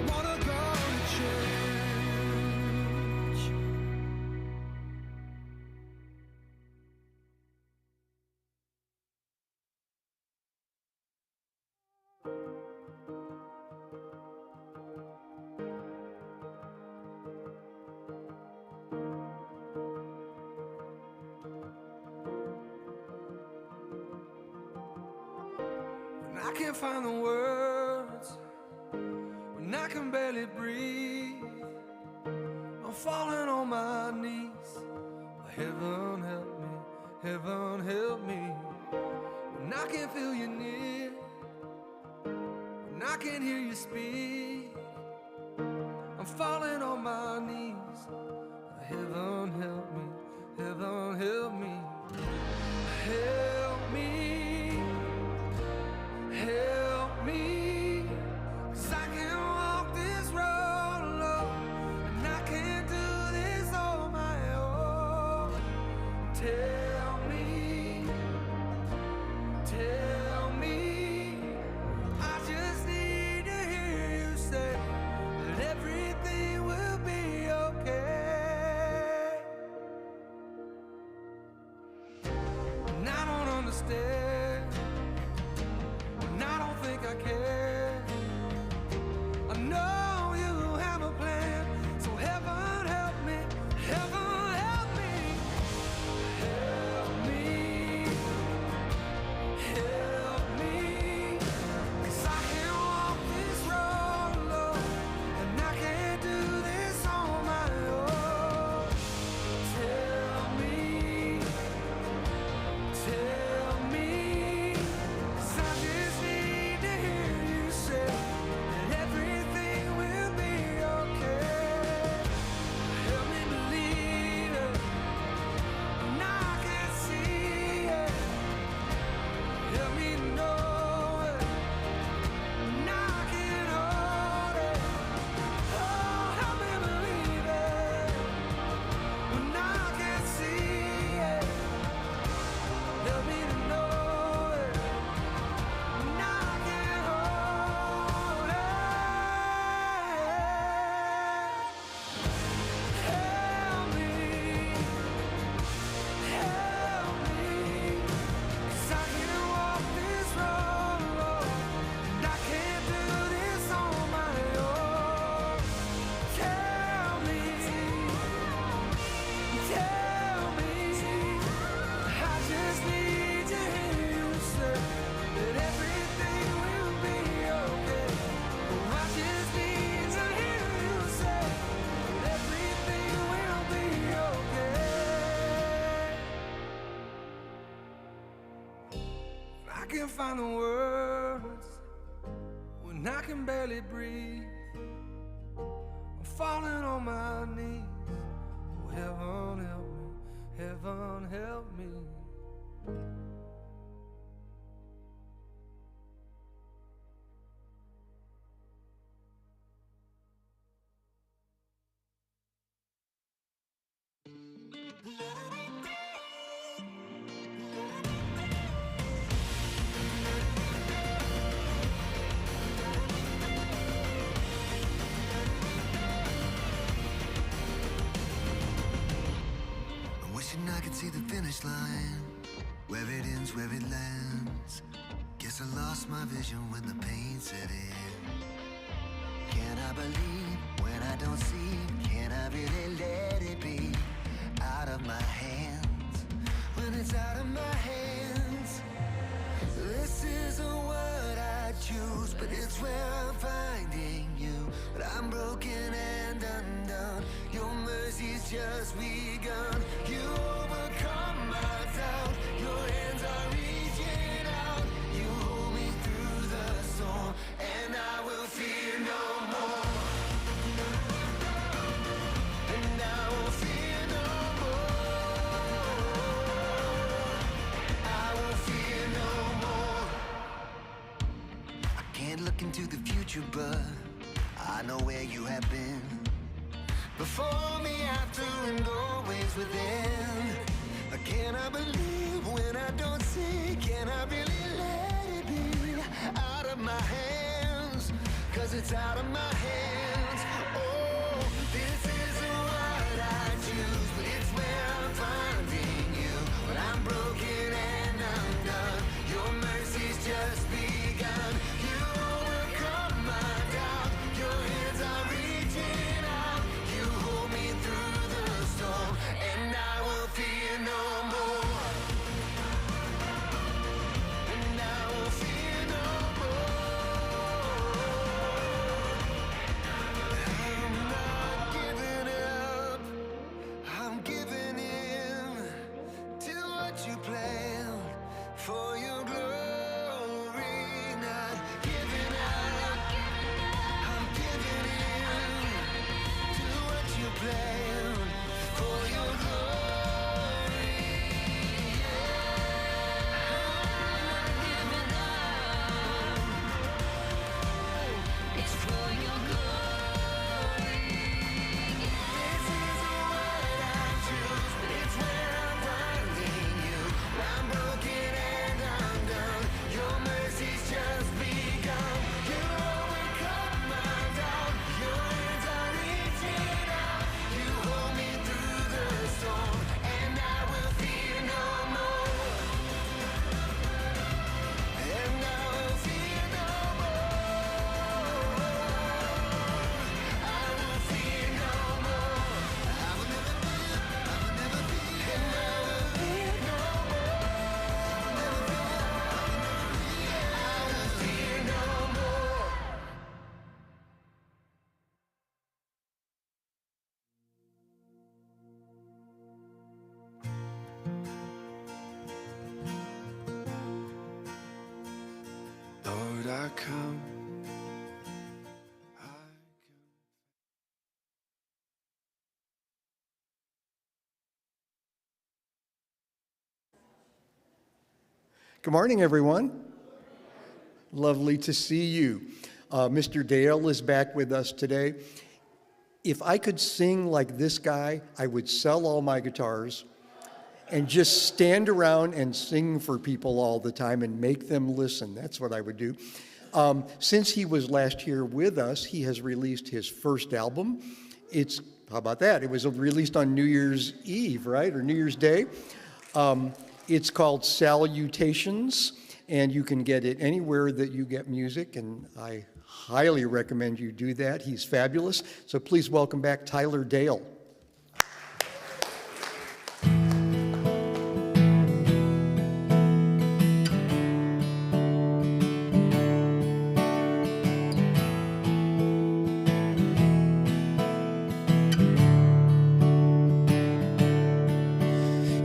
wanna go to church. When I can't find the words, when I can barely breathe, I'm falling on my knees. Heaven help me, heaven help me. When I can't feel you near, when I can't hear you speak, I'm falling on my knees. Heaven help me, heaven help me. Help me, help me. 'Cause I can't walk this road alone, and I can't do this on my own. Tell me, tell me. I just need to hear you say that everything will be okay. And I don't understand, and I don't think I care. I know you have a plan, so heaven help me, heaven help me. Help me, help me. 'Cause I can't walk this road alone, and I can't do this on my own. Tell me, tell me. 'Cause I just need to hear you say that everything will be okay. Help me believe it when I can't see it. Help me know it when I can't hold it. Oh, help me believe it when I can't see it. Help me to know it when I can't hold it. Help me, help me. 'Cause I can't walk this road alone, and I can't do this on my own. Tell me, tell me. I just need to hear you say that everything will be okay. Oh, I just need to hear you say that everything will be okay. I can't find the words when I can barely breathe. I'm falling on my knees. Oh, heaven help me, heaven help me. I'm wishing I could see the finish line, where it ends, where it lands. Guess I lost my vision when the pain set in. Can I believe when I don't see? Can I really let it be out of my hands? When it's out of my hands, this isn't what I choose, but it's where I'm finding you. But I'm broken and undone. Your mercy's just begun. You overcome my doubt. Your hands are reaching out. You hold me through the storm, and I will fear no more. And I will fear no more. I will fear no more. I can't look into the future, but I know where you have been. Before me, after, and always within. Can I believe when I don't see? Can I really let it be out of my hands? 'Cause it's it's out of my hands. Oh, this isn't what I choose, but it's where I'm finding you. But I'm broken and undone. Your mercy's just begun. You overcome my doubt. Your hands are reaching out. You hold me through the storm, and I will fear no more. And I will fear no more. I'm not giving up. I'm giving in to what you planned for your glory. Not giving up. I'm giving in to what you planned for your glory. It's for your glory. This isn't what I choose, but it's where I'm finding you. I'm broken and undone. Your mercy's just begun. You overcome my doubt. Your hands are reaching out. You hold me through the storm, and I will fear no more. And I will fear no more. I will fear no more. I will never fear. I will never fear. And I will fear no more. I will never fear. I will fear no more. Lord, I come. Good morning, everyone. Lovely to see you. Mr. Dale is back with us today. If I could sing like this guy, I would sell all my guitars and just stand around and sing for people all the time and make them listen. That's what I would do. Since he was last year with us, he has released his first album. How about that? It was released on New Year's Eve, right? Or New Year's Day. It's called Salutations, and you can get it anywhere that you get music, and I highly recommend you do that. He's fabulous. So please welcome back Tyler Dale.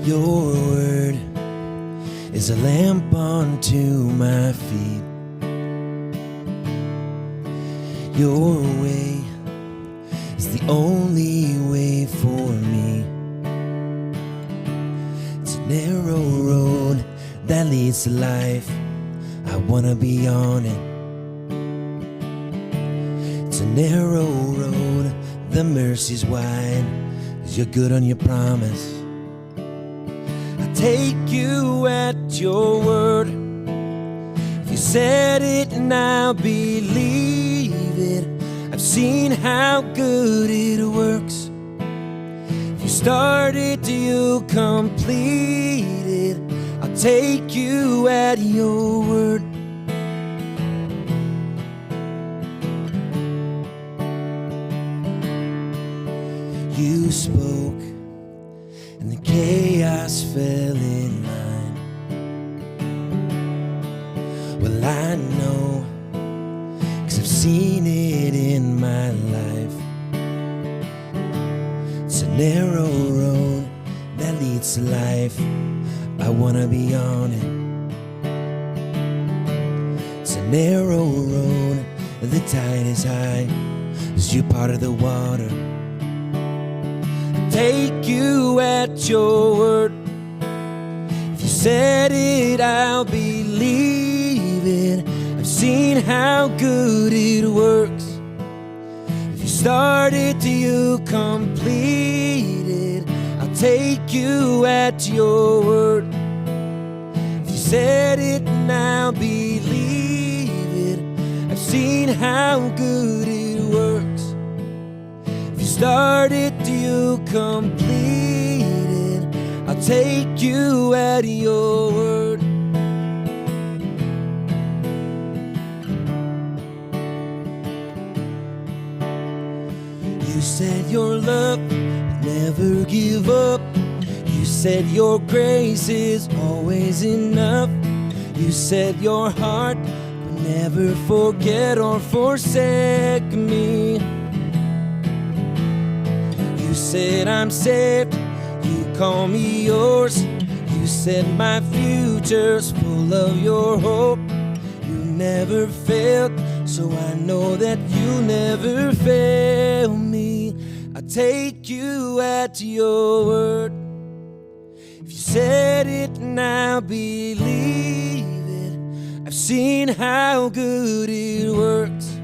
Your word is a lamp unto my feet. Your way is the only way for me. It's a narrow road that leads to life. I wanna be on it. It's a narrow road, the mercy's wide, 'cause you're good on your promise. Take you at your word. If you said it and I believe it, I've seen how good it works. If you started, you complete it. I'll take you at your word. You spoke and the chaos fell in line. Well, I know, 'cause I've seen it in my life. It's a narrow road that leads to life. I wanna be on it. It's a narrow road, the tide is high, 'cause you're part of the water. Take you at your word. If you said it, I'll believe it. I've seen how good it works. If you started, you complete it. I'll take you at your word. If you said it, and I'll believe it. I've seen how good it works. If you start it, you complete it. I'll take you at your word. You said your love would never give up. You said your grace is always enough. You said your heart would never forget or forsake me. You said I'm saved, you call me yours. You said my future's full of your hope. You never failed, so I know that you'll never fail me. I take you at your word. If you said it, now believe it. I've seen how good it works.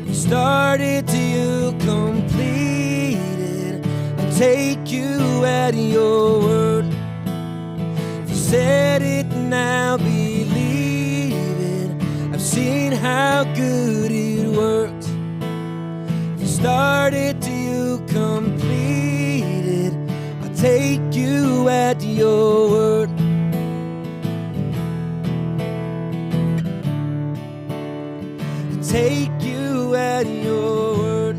You started, you completed. I'll take you at your word. If you said it, now believe it. I've seen how good it works. If you started, you completed. I'll take you at your word. I'll take you at your word.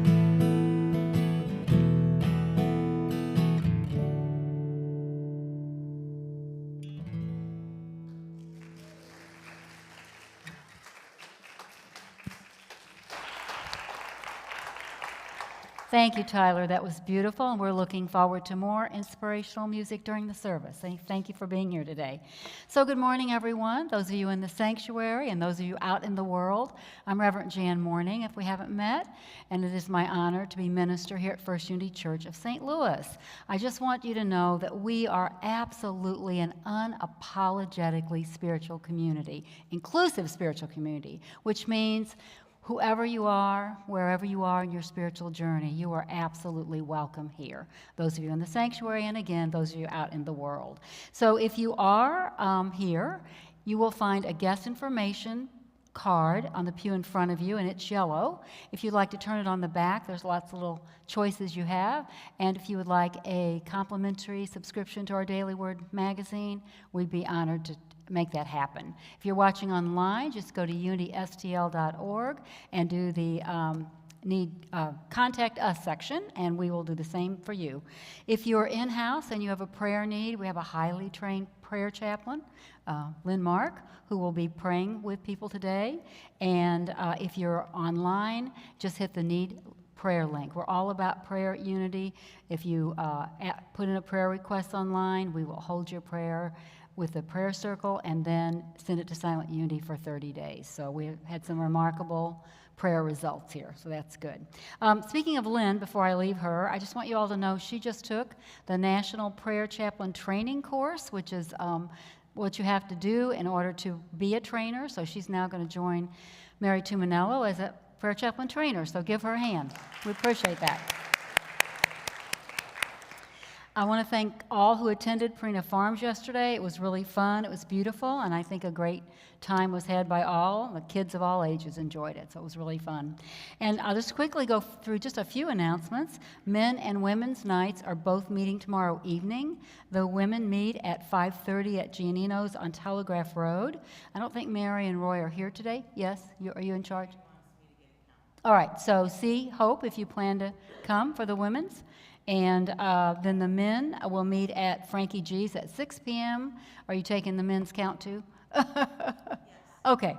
Thank you, Tyler. That was beautiful, and we're looking forward to more inspirational music during the service. Thank you for being here today. So good morning, everyone, those of you in the sanctuary and those of you out in the world. I'm Reverend Jan Mourning, if we haven't met, and it is my honor to be minister here at First Unity Church of St. Louis. I just want you to know that we are absolutely an unapologetically spiritual community, inclusive spiritual community, which means whoever you are, wherever you are in your spiritual journey, you are absolutely welcome here. Those of you in the sanctuary, and again, those of you out in the world. So if you are here, you will find a guest information card on the pew in front of you, and it's yellow. If you'd like to turn it on the back, there's lots of little choices you have. And if you would like a complimentary subscription to our Daily Word magazine, we'd be honored to make that happen. If you're watching online, just go to unitystl.org and do the contact us section, and we will do the same for you. If you're in-house and you have a prayer need, we have a highly trained prayer chaplain, Lynn Mark, who will be praying with people today. And if you're online, just hit the need prayer link. We're all about prayer at Unity. If you put in a prayer request online, we will hold your prayer with the prayer circle and then send it to Silent Unity for 30 days. So we've had some remarkable prayer results here, so that's good. Speaking of Lynn, before I leave her, I just want you all to know she just took the National Prayer Chaplain Training course, which is what you have to do in order to be a trainer. So she's now going to join Mary Tuminello as a prayer chaplain trainer, so give her a hand. We appreciate that. I want to thank all who attended Perina Farms yesterday. It was really fun. It was beautiful, and I think a great time was had by all. The kids of all ages enjoyed it, so it was really fun. And I'll just quickly go through just a few announcements. Men and women's nights are both meeting tomorrow evening. The women meet at 5:30 at Giannino's on Telegraph Road. I don't think Mary and Roy are here today. Yes? Are you in charge? All right, so see Hope if you plan to come for the women's. And then the men will meet at Frankie G's at 6 p.m. Are you taking the men's count too? Yes. Okay.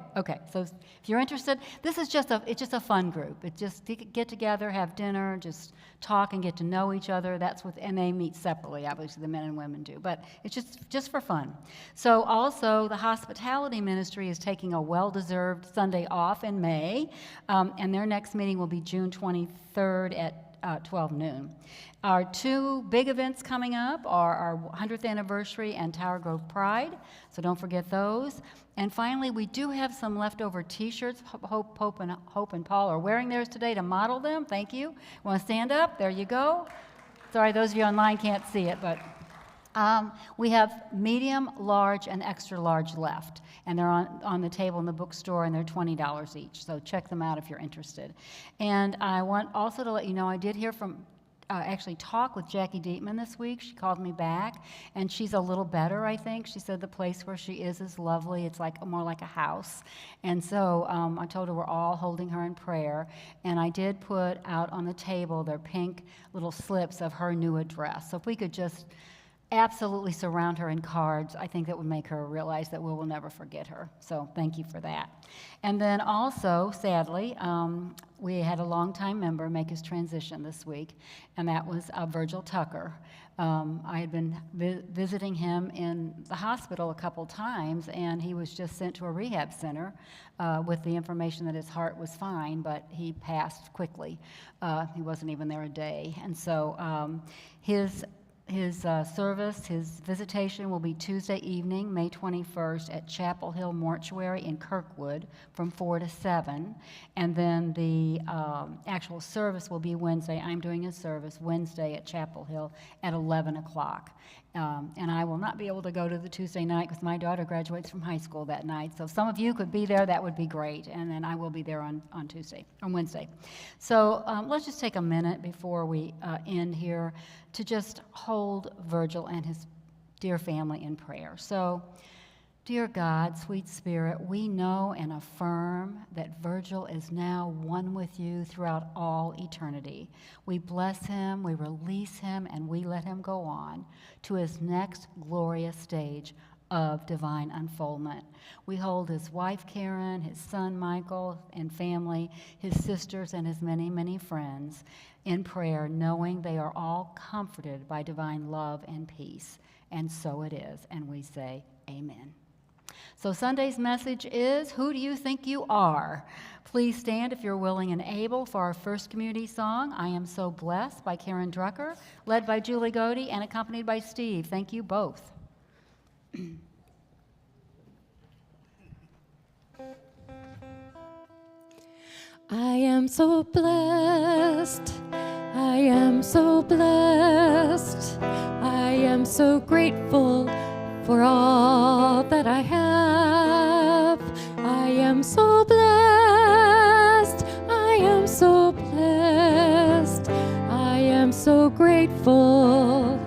So if you're interested, it's just a fun group. It's just to get together, have dinner, just talk and get to know each other. And they meet separately, obviously the men and women do, but it's just for fun. So also the hospitality ministry is taking a well-deserved Sunday off in May, and their next meeting will be June 23rd at 12 noon. Our two big events coming up are our 100th anniversary and Tower Grove Pride, so don't forget those. And finally, we do have some leftover T-shirts. Hope and Paul are wearing theirs today to model them. Thank you. Want to stand up? There you go. Sorry, those of you online can't see it, but We have medium, large, and extra large left, and they're on the table in the bookstore, and they're $20 each, so check them out if you're interested. And I want also to let you know, I did hear from, actually talk with Jackie Dietman this week. She called me back, and she's a little better, I think. She said the place where she is lovely. It's like more like a house. And so I told her we're all holding her in prayer, and I did put out on the table their pink little slips of her new address. So if we could just absolutely surround her in cards, I think that would make her realize that we will never forget her. So thank you for that. And then also, sadly, we had a longtime member make his transition this week, and that was Virgil Tucker. I had been visiting him in the hospital a couple times, and he was just sent to a rehab center with the information that his heart was fine, but he passed quickly. He wasn't even there a day. And so his service, his visitation will be Tuesday evening, May 21st at Chapel Hill Mortuary in Kirkwood from 4 to 7. And then the actual service will be Wednesday. I'm doing a service Wednesday at Chapel Hill at 11 o'clock. And I will not be able to go to the Tuesday night because my daughter graduates from high school that night. So if some of you could be there, that would be great. And then I will be there on Wednesday. So let's just take a minute before we end here to just hold Virgil and his dear family in prayer. So, dear God, sweet Spirit, we know and affirm that Virgil is now one with you throughout all eternity. We bless him, we release him, and we let him go on to his next glorious stage of divine unfoldment. We hold his wife Karen, his son Michael and family, his sisters and his many, many friends in prayer, knowing they are all comforted by divine love and peace. And so it is, and we say amen. So Sunday's message is, who do you think you are? Please stand if you're willing and able for our first community song, I Am So Blessed by Karen Drucker, led by Julie Godey and accompanied by Steve. Thank you both. I am so blessed, I am so blessed, I am so grateful for all that I have. I am so blessed, I am so blessed, I am so grateful,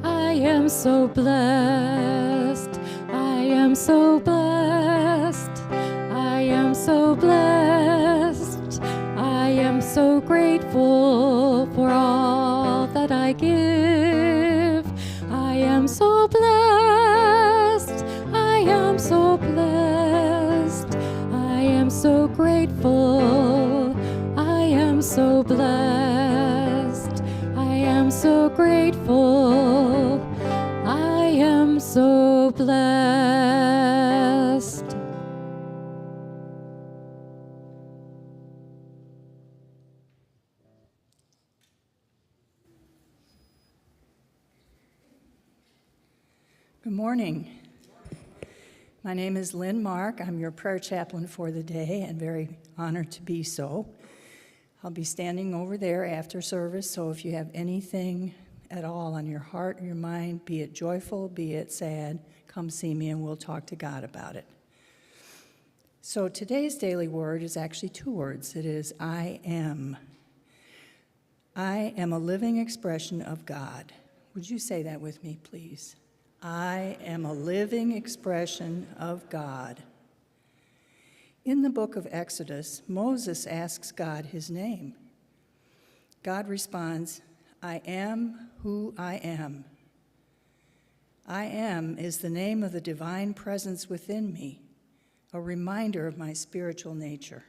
I am so blessed, I am so blessed, I am so blessed, I am so grateful for all that I give. I am so blessed, I am so blessed, I am so grateful, I am so blessed, I am so grateful, I am so blessed. Good morning. My name is Lynn Mark. I'm your prayer chaplain for the day and very honored to be so. I'll be standing over there after service, so if you have anything at all on your heart or your mind, be it joyful, be it sad, come see me and we'll talk to God about it. So today's daily word is actually two words. It is I am. I am a living expression of God. Would you say that with me, please? I am a living expression of God. In the book of Exodus, Moses asks God his name. God responds, I am who I am. I am is the name of the divine presence within me, a reminder of my spiritual nature.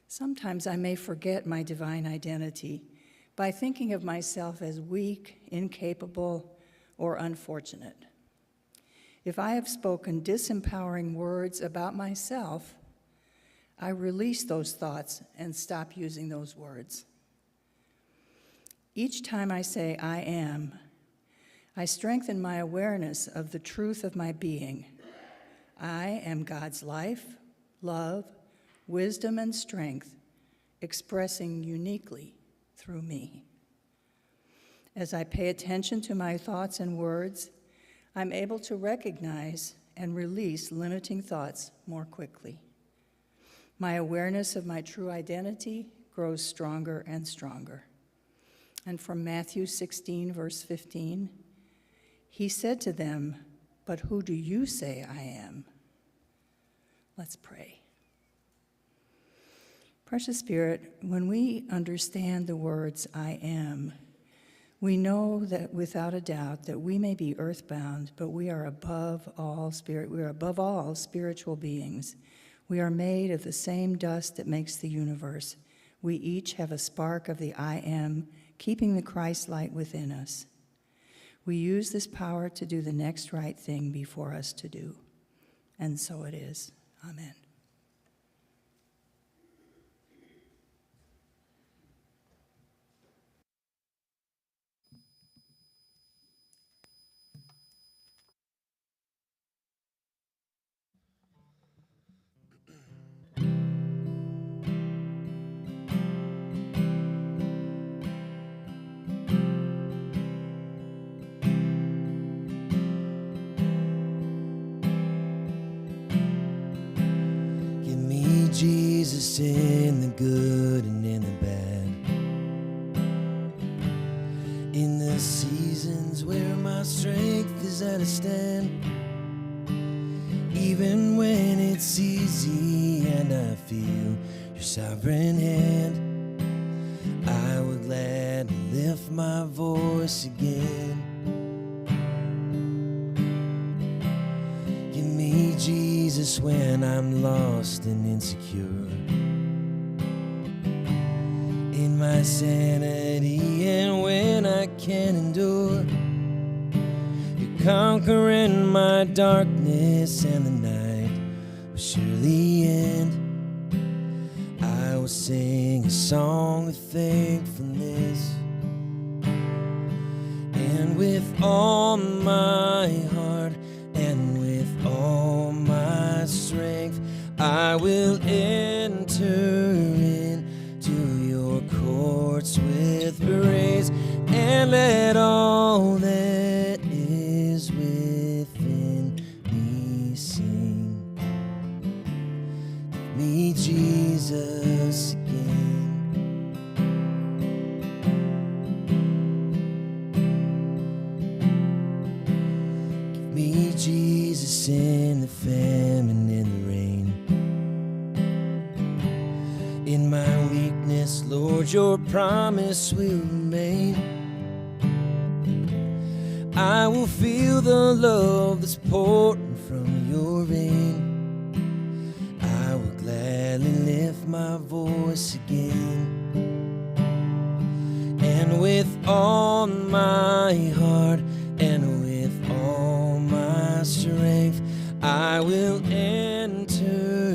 Sometimes I may forget my divine identity by thinking of myself as weak, incapable, or unfortunate. If I have spoken disempowering words about myself, I release those thoughts and stop using those words. Each time I say I am, I strengthen my awareness of the truth of my being. I am God's life, love, wisdom, and strength expressing uniquely through me. As I pay attention to my thoughts and words, I'm able to recognize and release limiting thoughts more quickly. My awareness of my true identity grows stronger and stronger. And from Matthew 16, verse 15, he said to them, "But who do you say I am?" Let's pray. Precious Spirit, when we understand the words "I am," we know that without a doubt that we may be earthbound, but we are above all spirit. We are above all spiritual beings. We are made of the same dust that makes the universe. We each have a spark of the I am, keeping the Christ light within us. We use this power to do the next right thing before us to do. And so it is. Amen. Give me Jesus in the good and in the bad. In the seasons where my strength is at a stand. Even when it's easy and I feel your sovereign hand, I will gladly lift my voice again. Give me Jesus when I'm lost and insecure, in my sanity and when I can't endure. You're conquering my darkness and the night will surely end. I will sing a song of thankfulness, and with all my heart and with all my strength, I will enter into your courts with praise, and let all that is within me sing. Give me Jesus again. Give me Jesus in the famine, in the rain. In my weakness, Lord, your promise will remain. I will feel the love that's pouring from your vein. I will gladly lift my voice again, and with all my heart and with all my strength, I will enter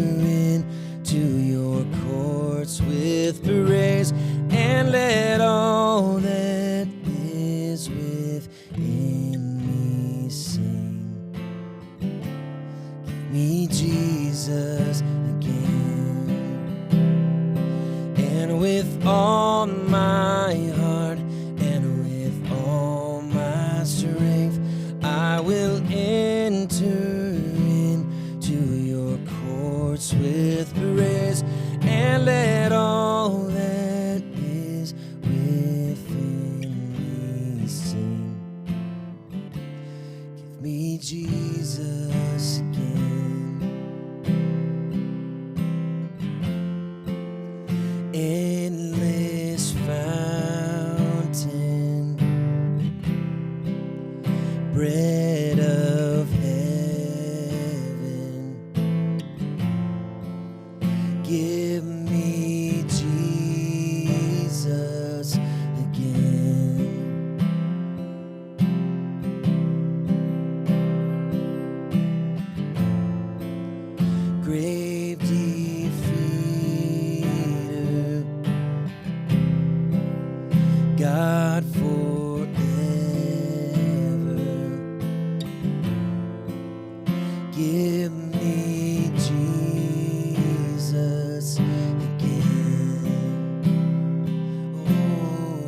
into your courts with praise, and let all that is within me sing. Give me Jesus again, and with all my heart and with all my strength, I will enter into your courts with praise, and let all that is within me sing. Give me Jesus again. Endless fountain, bread of heaven, give me Jesus again. Grave defeater, God forever, give me Jesus again. Oh.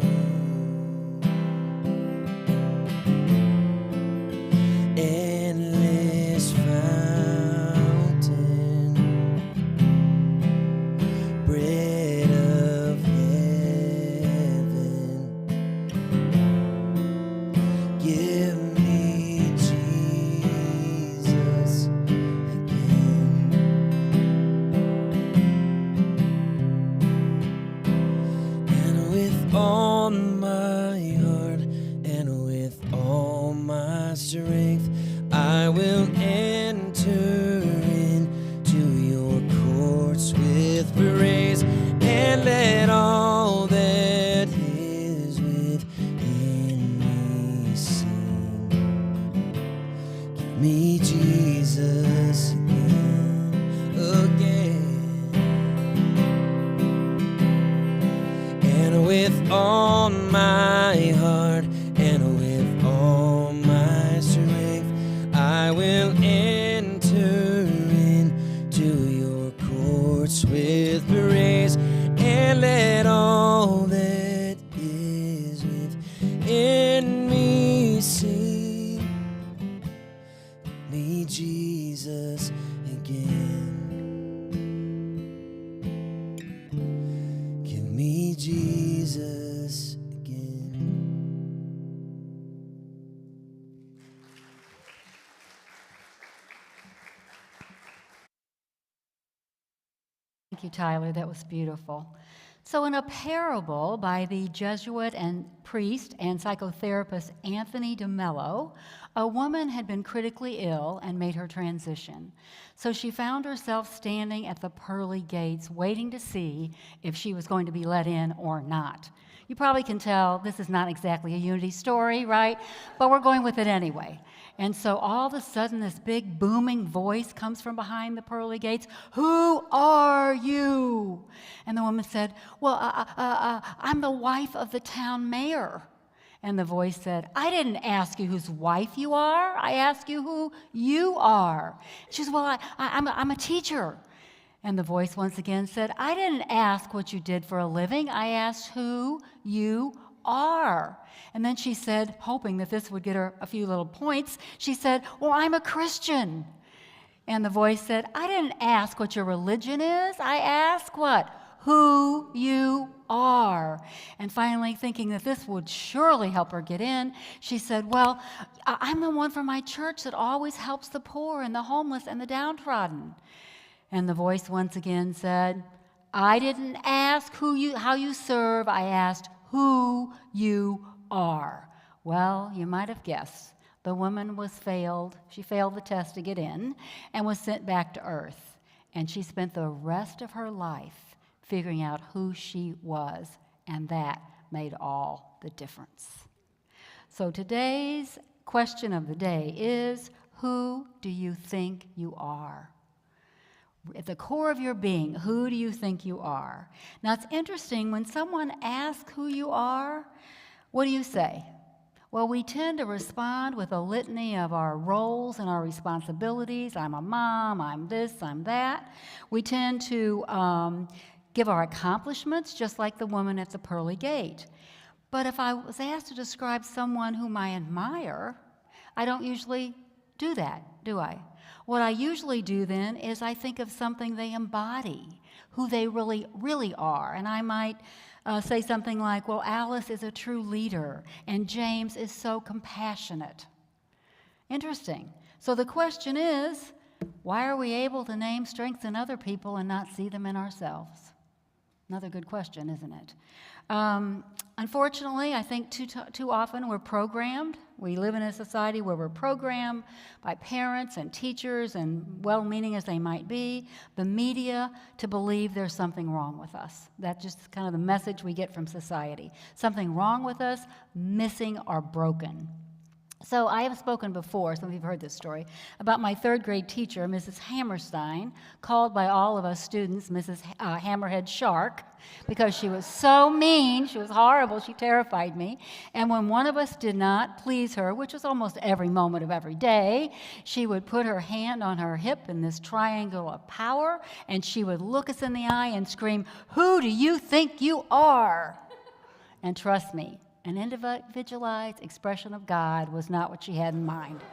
on my heart and with all my strength, I will enter into your courts with praise, and let all that is within me sing. Give me Jesus again. And with all my heart and with all my strength, I will enter into your courts with praise, and let all that is within me sing. Me, Jesus, again. Give me Jesus again. Thank you, Tyler. That was beautiful. So, in a parable by the Jesuit and priest and psychotherapist Anthony DeMello, a woman had been critically ill and made her transition. So she found herself standing at the pearly gates, waiting to see if she was going to be let in or not. You probably can tell this is not exactly a Unity story, right? But we're going with it anyway. And so all of a sudden, this big booming voice comes from behind the pearly gates. "Who are you?" And the woman said, "Well, I'm the wife of the town mayor." And the voice said, "I didn't ask you whose wife you are. I asked you who you are." She said, "Well, I'm a teacher." And the voice once again said, "I didn't ask what you did for a living. I asked who you are." And then she said, hoping that this would get her a few little points, she said, "Well, I'm a Christian." And the voice said, "I didn't ask what your religion is. I asked what? Who you are." And finally, thinking that this would surely help her get in, she said, "Well, I'm the one from my church that always helps the poor and the homeless and the downtrodden." And the voice once again said, "I didn't ask how you serve. I asked who you are." Well, you might have guessed. The woman she failed the test to get in and was sent back to earth. And she spent the rest of her life figuring out who she was, and that made all the difference. So today's question of the day is, who do you think you are? At the core of your being, who do you think you are? Now, it's interesting, when someone asks who you are, what do you say? Well, we tend to respond with a litany of our roles and our responsibilities. I'm a mom, I'm this, I'm that. We tend to give our accomplishments, just like the woman at the pearly gate. But if I was asked to describe someone whom I admire, I don't usually do that, do I? What I usually do then is I think of something they embody, who they really, really are. And I might say something like, well, Alice is a true leader, and James is so compassionate. Interesting. So the question is, why are we able to name strengths in other people and not see them in ourselves? Another good question, isn't it? Unfortunately, I think too often we're programmed. We live in a society where we're programmed by parents and teachers, and well-meaning as they might be, the media, to believe there's something wrong with us. That's just kind of the message we get from society. Something wrong with us, missing or broken. So I have spoken before, some of you have heard this story, about my third grade teacher, Mrs. Hammerstein, called by all of us students Mrs. Hammerhead Shark, because she was so mean, she was horrible, she terrified me. And when one of us did not please her, which was almost every moment of every day, she would put her hand on her hip in this triangle of power, and she would look us in the eye and scream, "Who do you think you are?" And trust me, an individualized expression of God was not what she had in mind,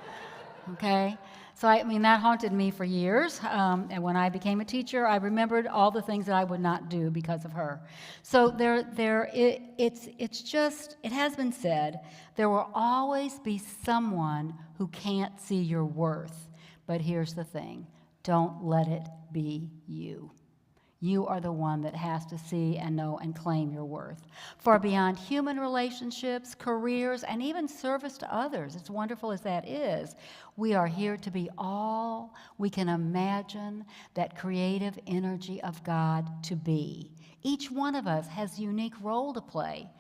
okay? So, that haunted me for years, and when I became a teacher, I remembered all the things that I would not do because of her. So it has been said, there will always be someone who can't see your worth, but here's the thing, don't let it be you. You are the one that has to see and know and claim your worth. Far beyond human relationships, careers, and even service to others, as wonderful as that is, we are here to be all we can imagine that creative energy of God to be. Each one of us has a unique role to play.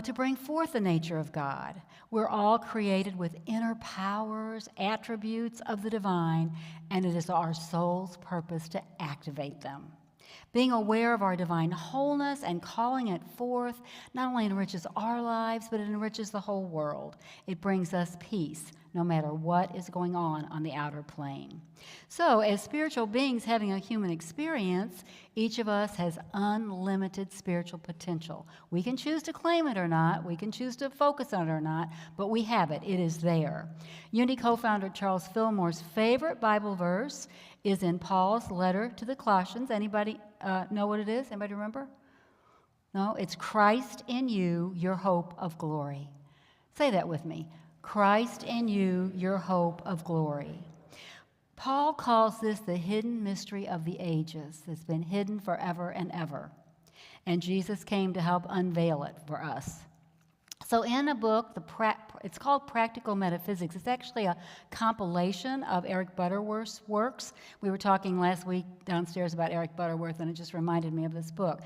To bring forth the nature of God. We're all created with inner powers, attributes of the divine, and it is our soul's purpose to activate them. Being aware of our divine wholeness and calling it forth not only enriches our lives, but it enriches the whole world. It brings us peace, no matter what is going on the outer plane. So, as spiritual beings having a human experience, each of us has unlimited spiritual potential. We can choose to claim it or not, we can choose to focus on it or not, but we have it. It is there. Unity co-founder Charles Fillmore's favorite Bible verse is in Paul's letter to the Colossians. Anybody know what it is? Anybody remember? No? It's Christ in you, your hope of glory. Say that with me. Christ in you, your hope of glory. Paul calls this the hidden mystery of the ages that's been hidden forever and ever. And Jesus came to help unveil it for us. So in a book, it's called Practical Metaphysics. It's actually a compilation of Eric Butterworth's works. We were talking last week downstairs about Eric Butterworth, and it just reminded me of this book.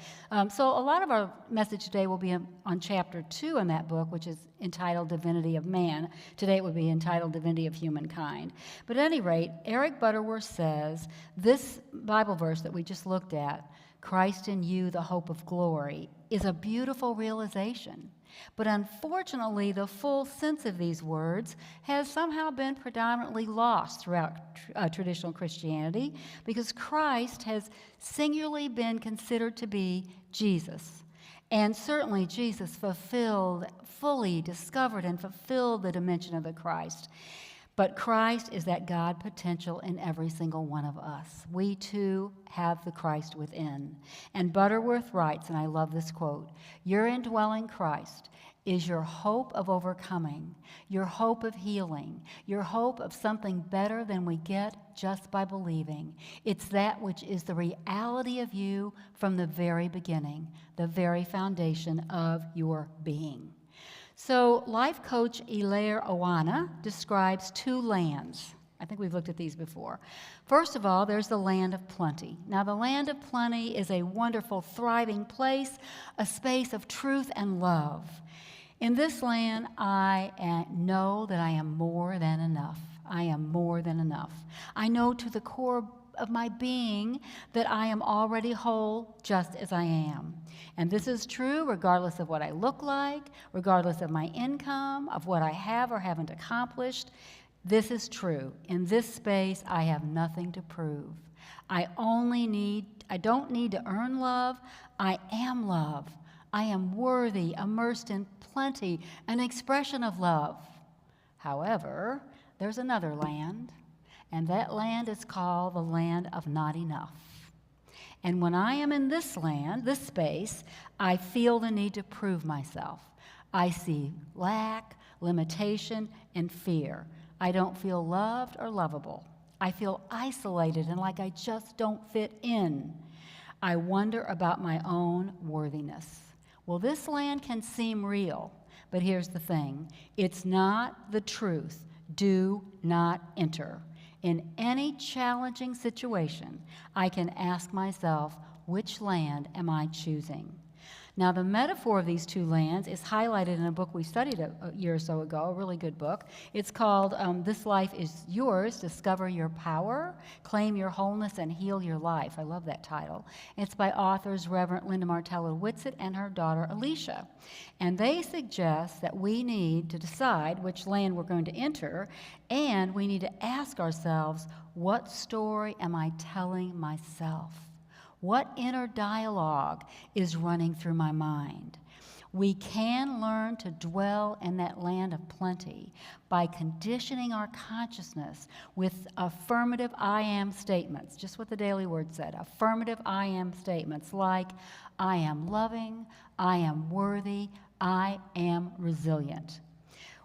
So a lot of our message today will be on chapter 2 in that book, which is entitled Divinity of Man. Today it would be entitled Divinity of Humankind. But at any rate, Eric Butterworth says this Bible verse that we just looked at, Christ in you, the hope of glory, is a beautiful realization. But unfortunately, the full sense of these words has somehow been predominantly lost throughout traditional Christianity because Christ has singularly been considered to be Jesus. And certainly Jesus fully discovered and fulfilled the dimension of the Christ. But Christ is that God potential in every single one of us. We too have the Christ within. And Butterworth writes, and I love this quote, your indwelling Christ is your hope of overcoming, your hope of healing, your hope of something better than we get just by believing. It's that which is the reality of you from the very beginning, the very foundation of your being. So life coach Elaire Owana describes 2 lands. I think we've looked at these before. First of all, there's the land of plenty. Now, the land of plenty is a wonderful, thriving place, a space of truth and love. In this land, I know that I am more than enough. I am more than enough. I know to the core of my being that I am already whole just as I am. And this is true regardless of what I look like, regardless of my income, of what I have or haven't accomplished. This is true. In this space, I have nothing to prove. I don't need to earn love. I am love. I am worthy, immersed in plenty, an expression of love. However, there's another land, and that land is called the land of not enough. And when I am in this land, this space, I feel the need to prove myself. I see lack, limitation, and fear. I don't feel loved or lovable. I feel isolated and like I just don't fit in. I wonder about my own worthiness. Well, this land can seem real, but here's the thing. It's not the truth. Do not enter. In any challenging situation, I can ask myself, which land am I choosing? Now, the metaphor of these 2 lands is highlighted in a book we studied a year or so ago, a really good book. It's called This Life is Yours, Discover Your Power, Claim Your Wholeness, and Heal Your Life. I love that title. It's by authors Reverend Linda Martello-Whitsitt and her daughter Alicia. And they suggest that we need to decide which land we're going to enter, and we need to ask ourselves, what story am I telling myself? What inner dialogue is running through my mind? We can learn to dwell in that land of plenty by conditioning our consciousness with affirmative I am statements, just what the Daily Word said, affirmative I am statements like, I am loving, I am worthy, I am resilient.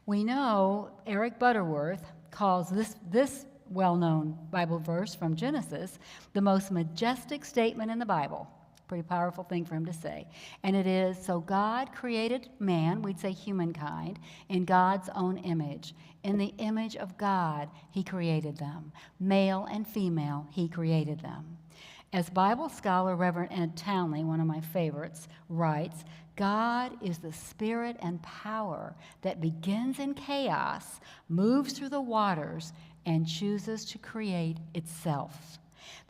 We know Eric Butterworth calls this well-known Bible verse from Genesis, the most majestic statement in the Bible. Pretty powerful thing for him to say. And it is, so God created man, we'd say humankind, in God's own image. In the image of God, he created them. Male and female, he created them. As Bible scholar Reverend Ed Townley, one of my favorites, writes, God is the spirit and power that begins in chaos, moves through the waters, and chooses to create itself.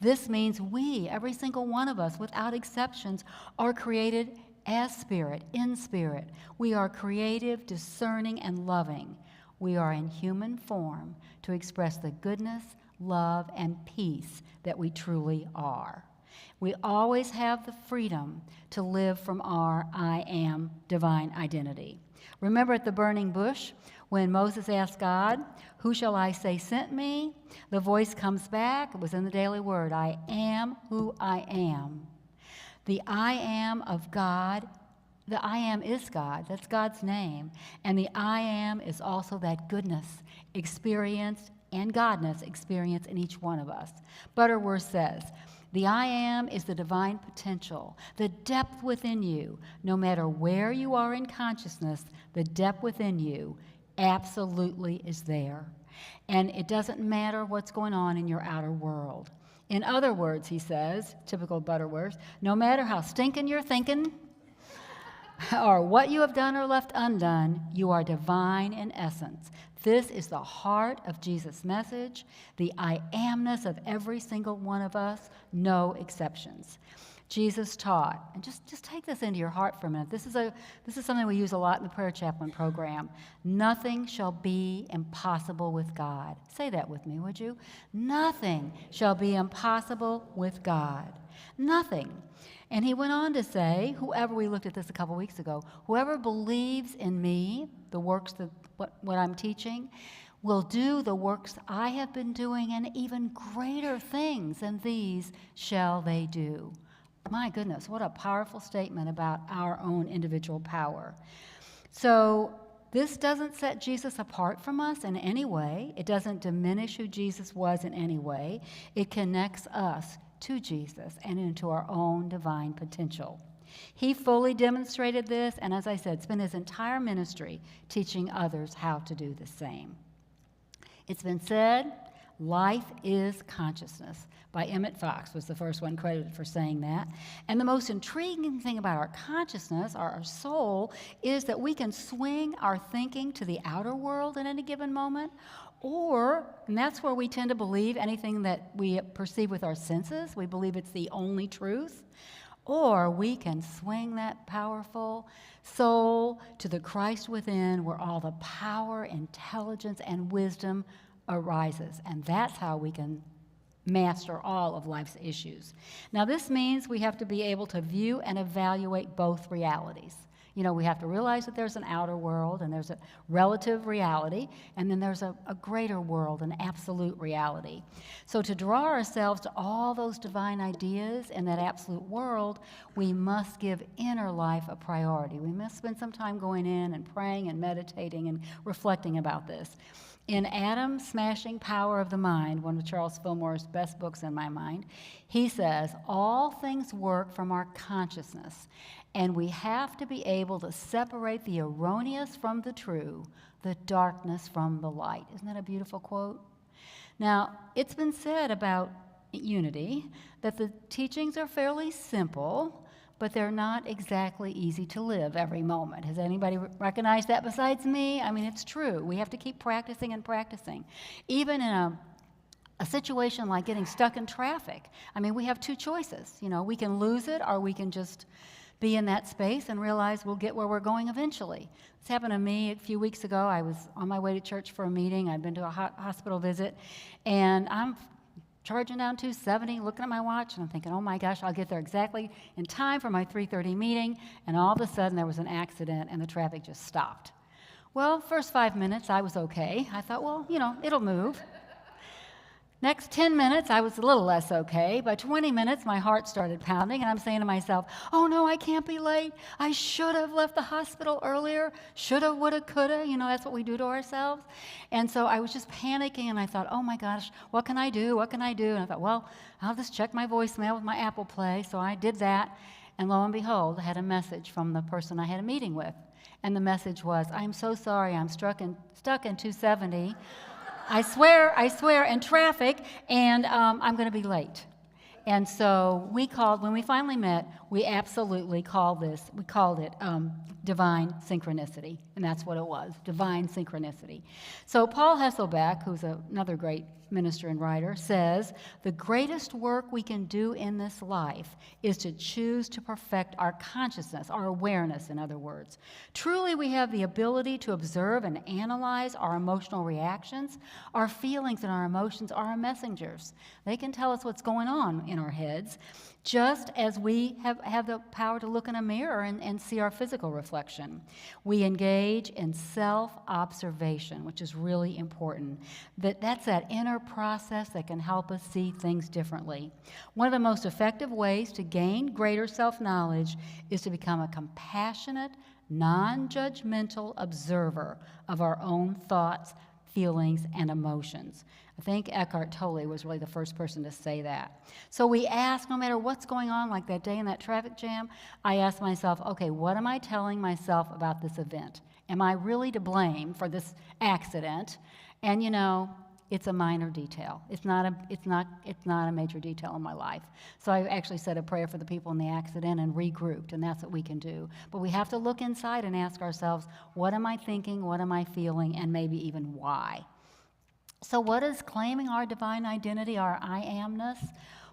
This means we, every single one of us, without exceptions, are created as spirit, in spirit. We are creative, discerning, and loving. We are in human form to express the goodness, love, and peace that we truly are. We always have the freedom to live from our I am divine identity. Remember at the burning bush when Moses asked God, "Who shall I say sent me?" The voice comes back. It was in the Daily Word. I am who I am. The I am of God, the I am is God. That's God's name. And the I am is also that goodness experienced and godness experienced in each one of us. Butterworth says, the I am is the divine potential, the depth within you. No matter where you are in consciousness, the depth within you absolutely is there. And it doesn't matter what's going on in your outer world. In other words, he says, typical Butterworth, no matter how stinking you're thinking or what you have done or left undone, you are divine in essence. This is the heart of Jesus' message, the I amness of every single one of us, no exceptions. Jesus taught, and just take this into your heart for a minute. This is something we use a lot in the prayer chaplain program. Nothing shall be impossible with God. Say that with me, would you? Nothing shall be impossible with God. Nothing. And he went on to say, whoever, we looked at this a couple weeks ago, whoever believes in me, the works that what I'm teaching, will do the works I have been doing, and even greater things than these shall they do. My goodness, what a powerful statement about our own individual power. So this doesn't set Jesus apart from us in any way. It doesn't diminish who Jesus was in any way. It connects us to Jesus and into our own divine potential. He fully demonstrated this, and as I said, spent his entire ministry teaching others how to do the same. It's been said, life is consciousness. By Emmett Fox was the first one credited for saying that. And the most intriguing thing about our consciousness, our soul, is that we can swing our thinking to the outer world at any given moment, and that's where we tend to believe anything that we perceive with our senses. We believe it's the only truth. Or we can swing that powerful soul to the Christ within, where all the power, intelligence, and wisdom arises. And that's how we can master all of life's issues. Now, this means we have to be able to view and evaluate both realities. You know, we have to realize that there's an outer world and there's a relative reality, and then there's a greater world, an absolute reality. So to draw ourselves to all those divine ideas in that absolute world, we must give inner life a priority. We must spend some time going in and praying and meditating and reflecting about this. In Atom's Smashing Power of the Mind, one of Charles Fillmore's best books in my mind, he says, all things work from our consciousness, and we have to be able to separate the erroneous from the true, the darkness from the light. Isn't that a beautiful quote? Now, it's been said about unity that the teachings are fairly simple, but they're not exactly easy to live every moment. Has anybody recognized that besides me? I mean, it's true. We have to keep practicing and practicing. Even in a situation like getting stuck in traffic, I mean, we have two choices. You know, we can lose it, or we can just be in that space and realize we'll get where we're going eventually. This happened to me a few weeks ago. I was on my way to church for a meeting. I'd been to a hospital visit, and I'm charging down 270, looking at my watch, and I'm thinking, oh my gosh, I'll get there exactly in time for my 3:30 meeting, and all of a sudden there was an accident and the traffic just stopped. Well, first 5 minutes I was okay. I thought, well, you know, it'll move. Next 10 minutes, I was a little less okay. By 20 minutes, my heart started pounding, and I'm saying to myself, oh no, I can't be late. I should have left the hospital earlier. Shoulda, woulda, coulda. You know, that's what we do to ourselves. And so I was just panicking, and I thought, oh my gosh, what can I do? What can I do? And I thought, well, I'll just check my voicemail with my Apple Play. So I did that, and lo and behold, I had a message from the person I had a meeting with. And the message was, I'm so sorry, I'm stuck in 270. I swear, in traffic, and I'm going to be late. And so we called, when we finally met, we absolutely called it divine synchronicity, and that's what it was, divine synchronicity. So Paul Hesselbeck, who's another great minister and writer, says, the greatest work we can do in this life is to choose to perfect our consciousness, our awareness, in other words. Truly, we have the ability to observe and analyze our emotional reactions. Our feelings and our emotions are our messengers. They can tell us what's going on in our heads, just as we have the power to look in a mirror and see our physical reflection. We engage in self-observation, which is really important. That's that inner process that can help us see things differently. One of the most effective ways to gain greater self-knowledge is to become a compassionate, non-judgmental observer of our own thoughts, feelings, and emotions. I think Eckhart Tolle was really the first person to say that. So we ask, no matter what's going on, like that day in that traffic jam, I ask myself, okay, what am I telling myself about this event? Am I really to blame for this accident? And you know, it's a minor detail. It's not a major detail in my life. So I actually said a prayer for the people in the accident and regrouped, and that's what we can do. But we have to look inside and ask ourselves, what am I thinking, what am I feeling, and maybe even why? So what does claiming our divine identity, our I amness,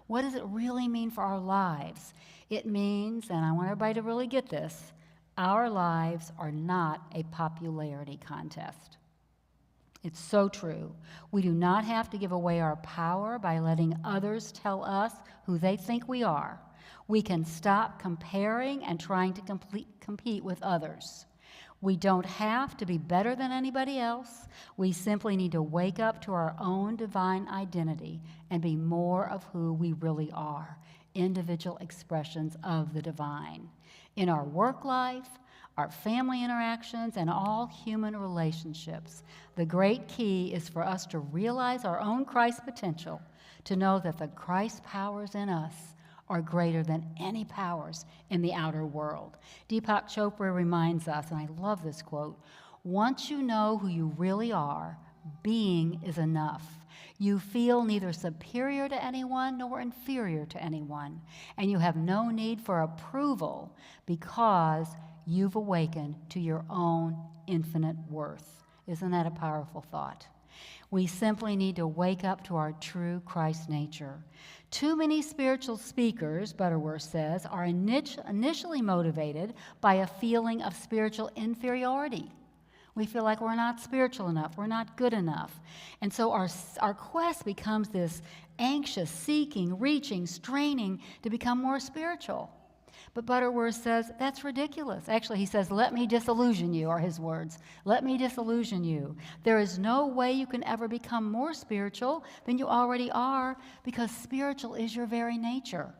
what does it really mean for our lives? It means, and I want everybody to really get this, our lives are not a popularity contest. It's so true. We do not have to give away our power by letting others tell us who they think we are. We can stop comparing and trying to compete with others. We don't have to be better than anybody else. We simply need to wake up to our own divine identity and be more of who we really are, individual expressions of the divine. In our work life, our family interactions, and all human relationships, the great key is for us to realize our own Christ potential, to know that the Christ powers in us are greater than any powers in the outer world. Deepak Chopra reminds us, and I love this quote, once you know who you really are, being is enough. You feel neither superior to anyone nor inferior to anyone, and you have no need for approval because you've awakened to your own infinite worth. Isn't that a powerful thought? We simply need to wake up to our true Christ nature. Too many spiritual speakers, Butterworth says, are initially motivated by a feeling of spiritual inferiority. We feel like we're not spiritual enough, we're not good enough. And so our quest becomes this anxious, seeking, reaching, straining to become more spiritual. But Butterworth says, that's ridiculous. Actually, he says, let me disillusion you, are his words. Let me disillusion you. There is no way you can ever become more spiritual than you already are, because spiritual is your very nature.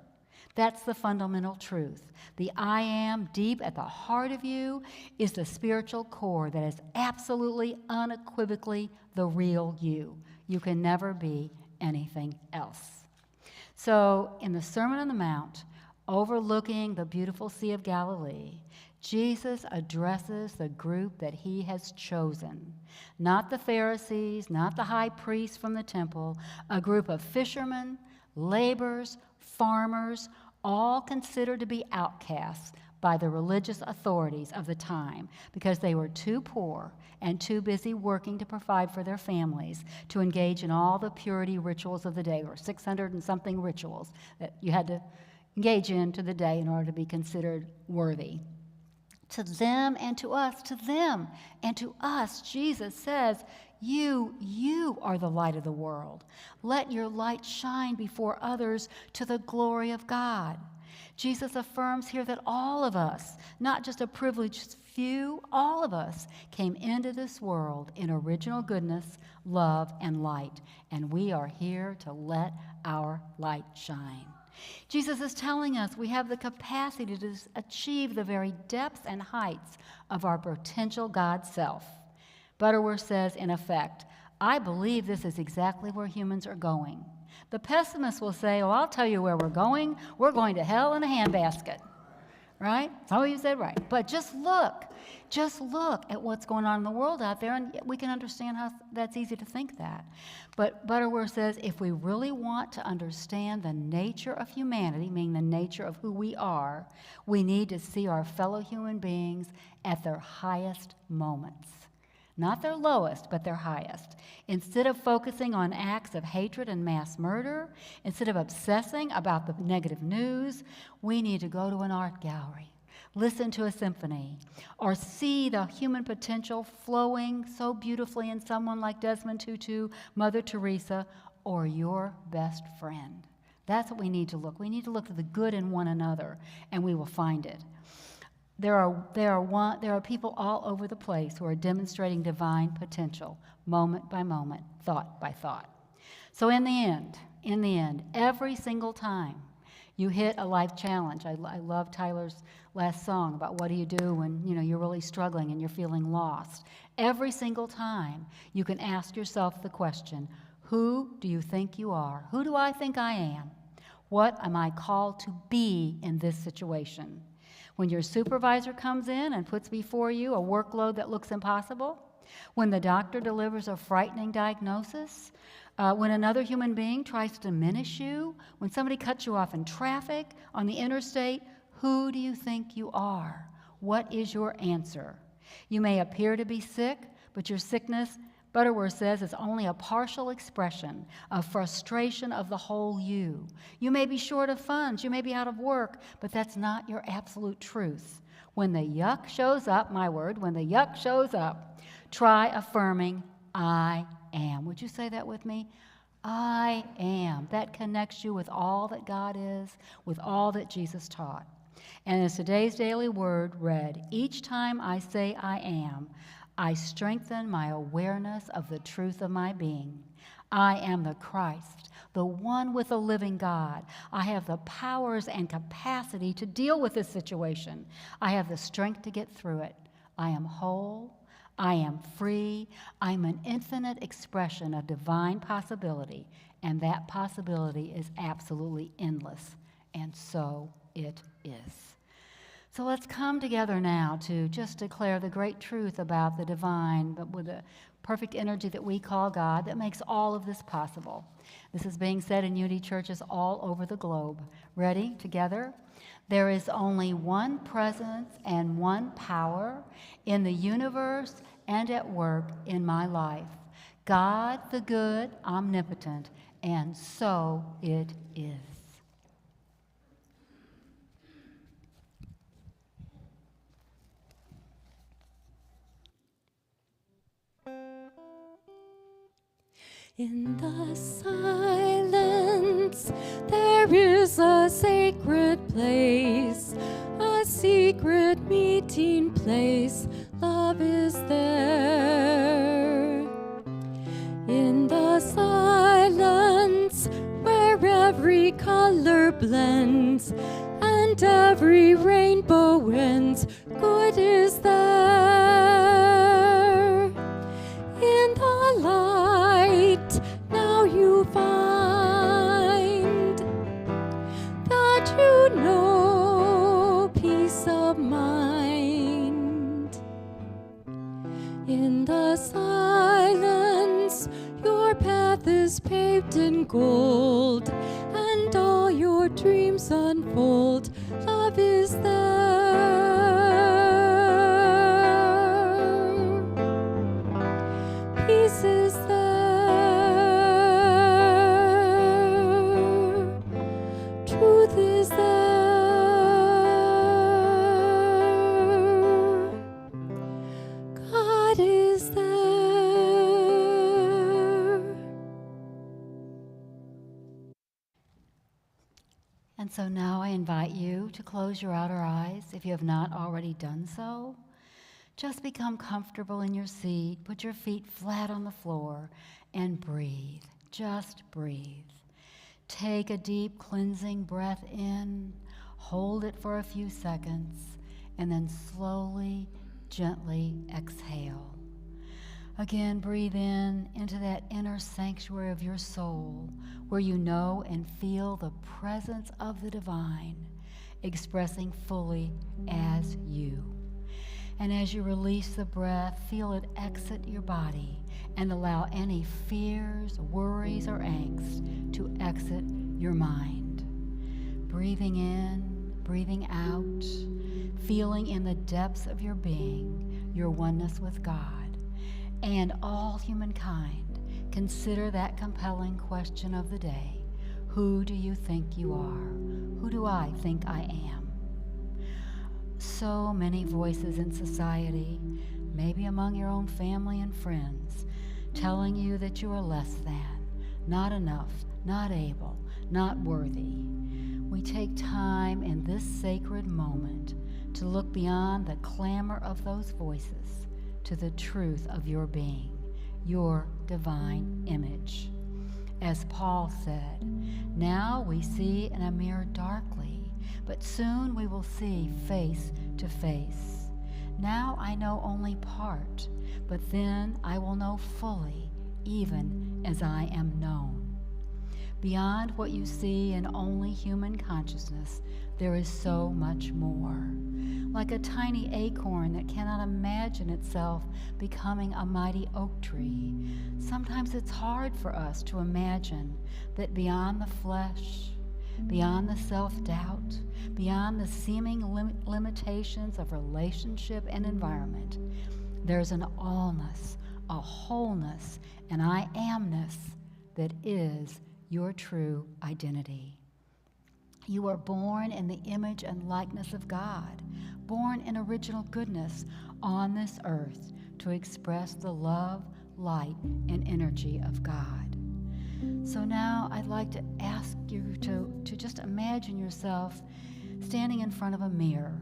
That's the fundamental truth. The I am deep at the heart of you is the spiritual core that is absolutely, unequivocally the real you. You can never be anything else. So in the Sermon on the Mount, overlooking the beautiful Sea of Galilee, Jesus addresses the group that he has chosen. Not the Pharisees, not the high priests from the temple, a group of fishermen, laborers, farmers, all considered to be outcasts by the religious authorities of the time because they were too poor and too busy working to provide for their families to engage in all the purity rituals of the day. There were 600 and something rituals that you had to engage in to the day in order to be considered worthy. To them and to us, Jesus says, you are the light of the world. Let your light shine before others to the glory of God. Jesus affirms here that all of us, not just a privileged few, all of us came into this world in original goodness, love, and light, and we are here to let our light shine. Jesus is telling us we have the capacity to achieve the very depths and heights of our potential God self. Butterworth says, in effect, I believe this is exactly where humans are going. The pessimist will say, oh, I'll tell you where we're going. We're going to hell in a handbasket. Right? Some of you said right. But just look at what's going on in the world out there, and we can understand how that's easy to think that. But Butterworth says if we really want to understand the nature of humanity, meaning the nature of who we are, we need to see our fellow human beings at their highest moments. Not their lowest, but their highest. Instead of focusing on acts of hatred and mass murder, instead of obsessing about the negative news, we need to go to an art gallery, listen to a symphony, or see the human potential flowing so beautifully in someone like Desmond Tutu, Mother Teresa, or your best friend. That's what we need to look. We need to look to the good in one another, and we will find it. There are people all over the place who are demonstrating divine potential, moment by moment, thought by thought. So in the end, every single time you hit a life challenge, I love Tyler's last song about what do you do when you're really struggling and you're feeling lost. Every single time you can ask yourself the question, who do you think you are? Who do I think I am? What am I called to be in this situation? When your supervisor comes in and puts before you a workload that looks impossible, when the doctor delivers a frightening diagnosis, when another human being tries to diminish you, when somebody cuts you off in traffic, on the interstate, who do you think you are? What is your answer? You may appear to be sick, but your sickness, Butterworth says, is only a partial expression of frustration of the whole you. You may be short of funds, you may be out of work, but that's not your absolute truth. When the yuck shows up, my word, when the yuck shows up, try affirming, I am. Would you say that with me? I am. That connects you with all that God is, with all that Jesus taught. And as today's daily word read, each time I say I am, I strengthen my awareness of the truth of my being. I am the Christ, the one with the living God. I have the powers and capacity to deal with this situation. I have the strength to get through it. I am whole. I am free. I'm an infinite expression of divine possibility, and that possibility is absolutely endless. And so it is. So let's come together now to just declare the great truth about the divine, but with the perfect energy that we call God that makes all of this possible. This is being said in Unity churches all over the globe. Ready? Together? There is only one presence and one power in the universe and at work in my life. God the good, omnipotent, and so it is. In the silence, there is a sacred place, a secret meeting place. Love is there. In the silence, where every color blends and every rainbow ends, good is there. In the light, now you find that you know peace of mind. In the silence, your path is paved in gold, and all your dreams unfold. Love is there. Peace is there. Truth is there. God is there. And And so now I invite you to close your outer eyes if you have not already done so. Just become comfortable in your seat, put your feet flat on the floor, and breathe. Just breathe. Take a deep cleansing breath in, hold it for a few seconds, and then slowly, gently exhale. Again, breathe in into that inner sanctuary of your soul where you know and feel the presence of the divine expressing fully as you. And as you release the breath, feel it exit your body and allow any fears, worries, or angst to exit your mind. Breathing in, breathing out, feeling in the depths of your being your oneness with God and all humankind. Consider that compelling question of the day. Who do you think you are? Who do I think I am? So many voices in society, maybe among your own family and friends, telling you that you are less than, not enough, not able, not worthy. We take time in this sacred moment to look beyond the clamor of those voices to the truth of your being, your divine image. As Paul said, now we see in a mirror darkly, but soon we will see face to face. Now I know only part, but then I will know fully, even as I am known. Beyond what you see in only human consciousness, there is so much more. Like a tiny acorn that cannot imagine itself becoming a mighty oak tree, sometimes it's hard for us to imagine that beyond the flesh, beyond the self-doubt, beyond the seeming limitations of relationship and environment, there's an allness, a wholeness, an I amness that is your true identity. You are born in the image and likeness of God, born in original goodness on this earth to express the love, light, and energy of God. So now I'd like to ask you to just imagine yourself standing in front of a mirror,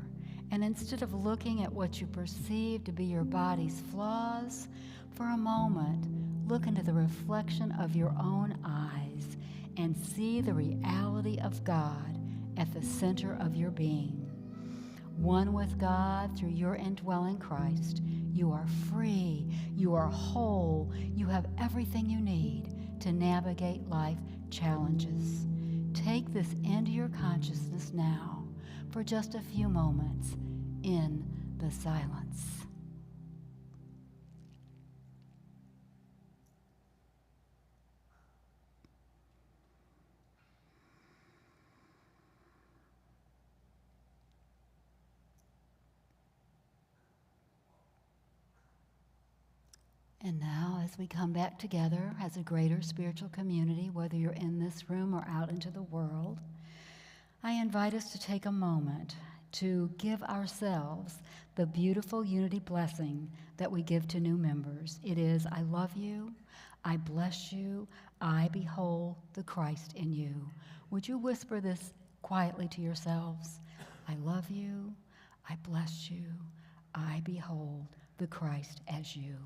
and instead of looking at what you perceive to be your body's flaws, for a moment, look into the reflection of your own eyes and see the reality of God at the center of your being. One with God through your indwelling Christ, you are free, you are whole, you have everything you need to navigate life challenges. Take this into your consciousness now for just a few moments in the silence. And now, as we come back together as a greater spiritual community, whether you're in this room or out into the world, I invite us to take a moment to give ourselves the beautiful unity blessing that we give to new members. It is, I love you, I bless you, I behold the Christ in you. Would you whisper this quietly to yourselves? I love you, I bless you, I behold the Christ as you.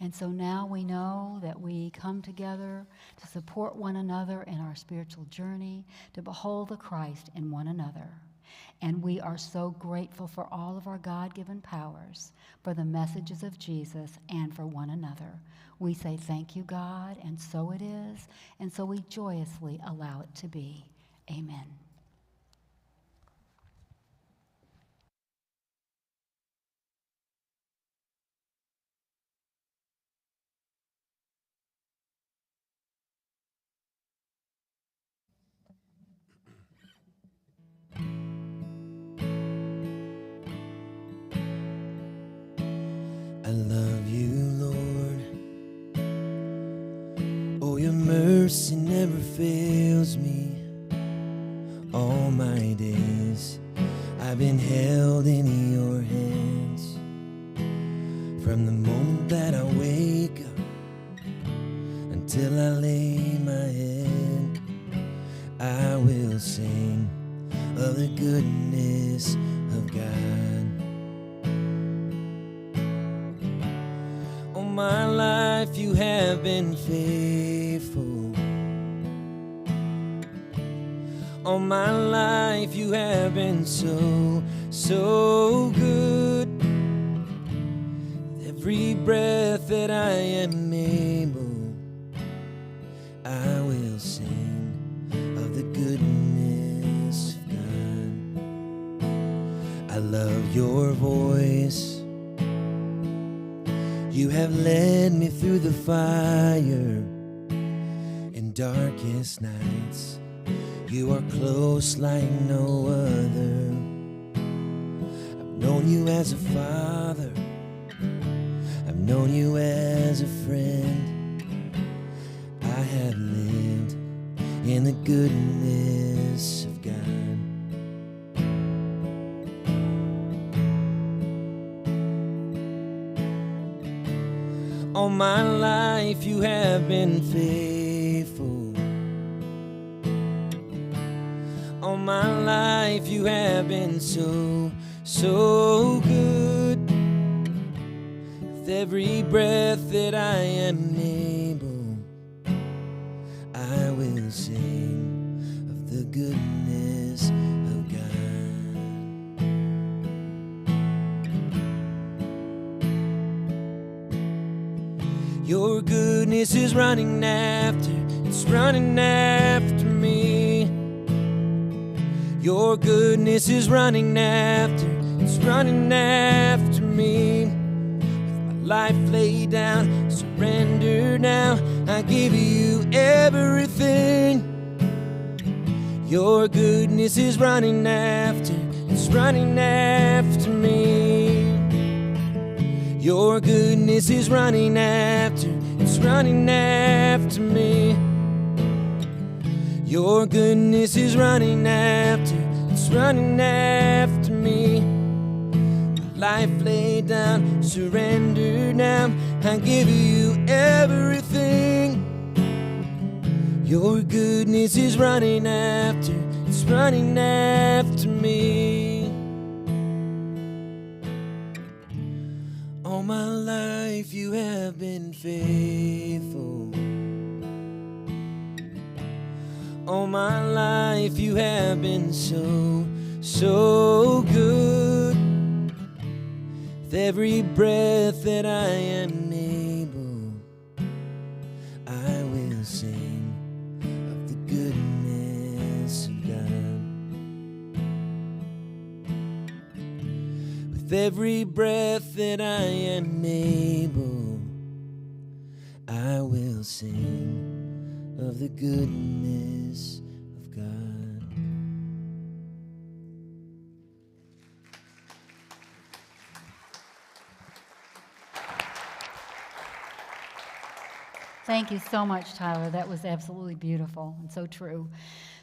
And so now we know that we come together to support one another in our spiritual journey, to behold the Christ in one another. And we are so grateful for all of our God-given powers, for the messages of Jesus, and for one another. We say thank you, God, and so it is, and so we joyously allow it to be. Amen. I love you, Lord. Oh, your mercy never fails me. All my days I've been held in your hands. From the moment that I wake up until I lay my head, I will sing the goodness of God. All my life you have been faithful. All my life you have been so, so good. With every breath that I am able, I will sing of the goodness of God. I love your voice. You have led me through the fire in darkest nights. You are close like no other. I've known you as a father. I've known you as a friend. I have lived in the goodness of God. All my life you have been faithful. All my life you have been so, so good. With every breath that I am able, I will sing of the goodness of God. Your goodness is running after, it's running after me. Your goodness is running after, it's running after me. With my life laid down, surrender now, I give you everything. Your goodness is running after, it's running after me. Your goodness is running after, it's running after me. Your goodness is running after, it's running after me. Life laid down, surrender now, I give you everything. Your goodness is running after, it's running after me. All my life you have been faithful. All my life you have been so, so good. With every breath that I am able, I will sing of the goodness of God. With every breath that I am able, I will sing of the goodness of God. Thank you so much, Tyler. That was absolutely beautiful and so true.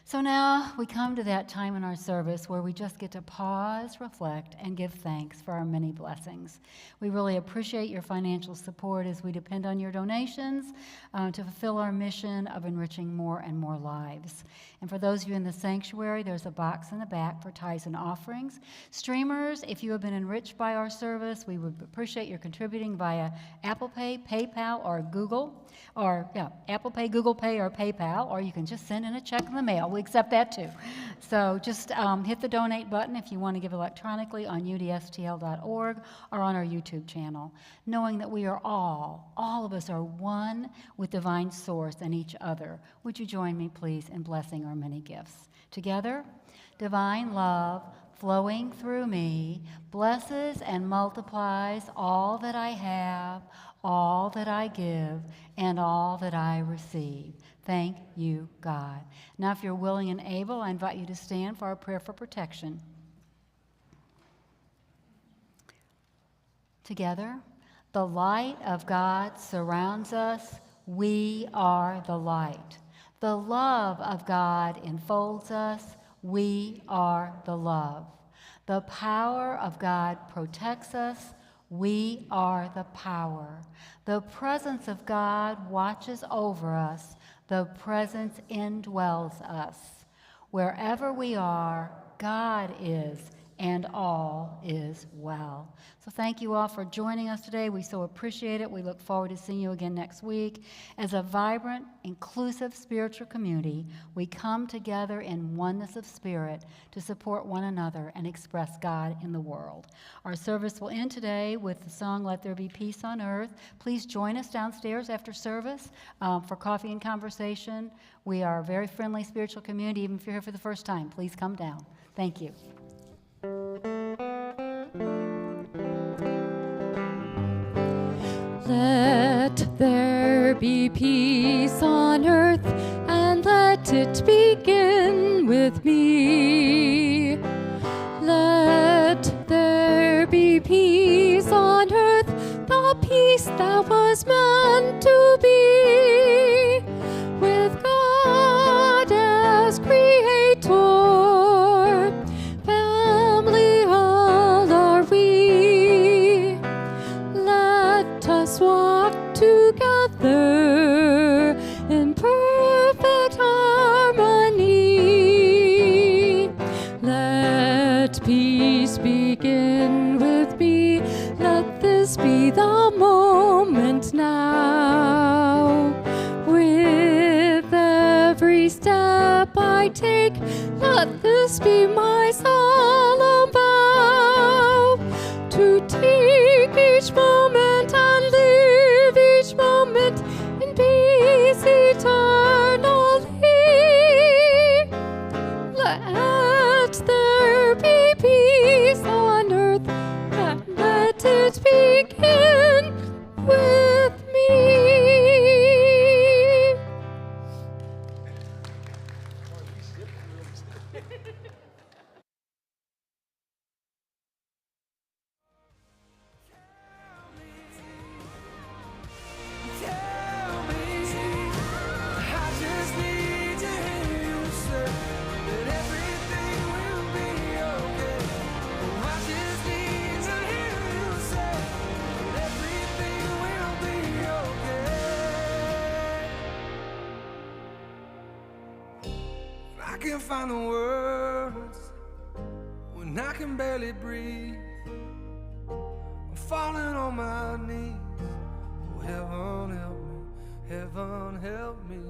So now we come to that time in our service where we just get to pause, reflect, and give thanks for our many blessings. We really appreciate your financial support as we depend on your donations to fulfill our mission of enriching more and more lives. And for those of you in the sanctuary, there's a box in the back for tithes and offerings. Streamers, if you have been enriched by our service, we would appreciate your contributing via Apple Pay, PayPal, or Google, Apple Pay, Google Pay, or PayPal, or you can just send in a check in the mail. We accept that too. So just hit the donate button if you want to give electronically on udstl.org or on our YouTube channel, knowing that we are all of us are one with divine source and each other. Would you join me, please, in blessing our many gifts? Together, divine love flowing through me blesses and multiplies all that I have, all that I give, and all that I receive. Thank you, God. Now, if you're willing and able, I invite you to stand for our prayer for protection. Together, the light of God surrounds us. We are the light. The love of God enfolds us. We are the love. The power of God protects us. We are the power. The presence of God watches over us. The presence indwells us. Wherever we are, God is, and all is well. So thank you all for joining us today. We so appreciate it. We look forward to seeing you again next week. As a vibrant, inclusive spiritual community, we come together in oneness of spirit to support one another and express God in the world. Our service will end today with the song, Let There Be Peace on Earth. Please join us downstairs after service for coffee and conversation. We are a very friendly spiritual community. Even if you're here for the first time, please come down. Thank you. Let there be peace on earth, and let it begin with me. Let there be peace on earth, the peace that was meant to be, with God as creator. Family all are we. Let us walk together in perfect harmony. Let peace begin with me. Let this be the moment now. With every step I take, let this be my solemn vow, to take each moment and live each moment in peace eternally. Let there be peace on earth, and let it begin with me. Tell me, I just need to hear you say that everything will be okay. Oh, I just need to hear you say that everything will be okay. I can't find the words when I can barely breathe. I'm falling on my knees. Oh, heaven help me, heaven help me.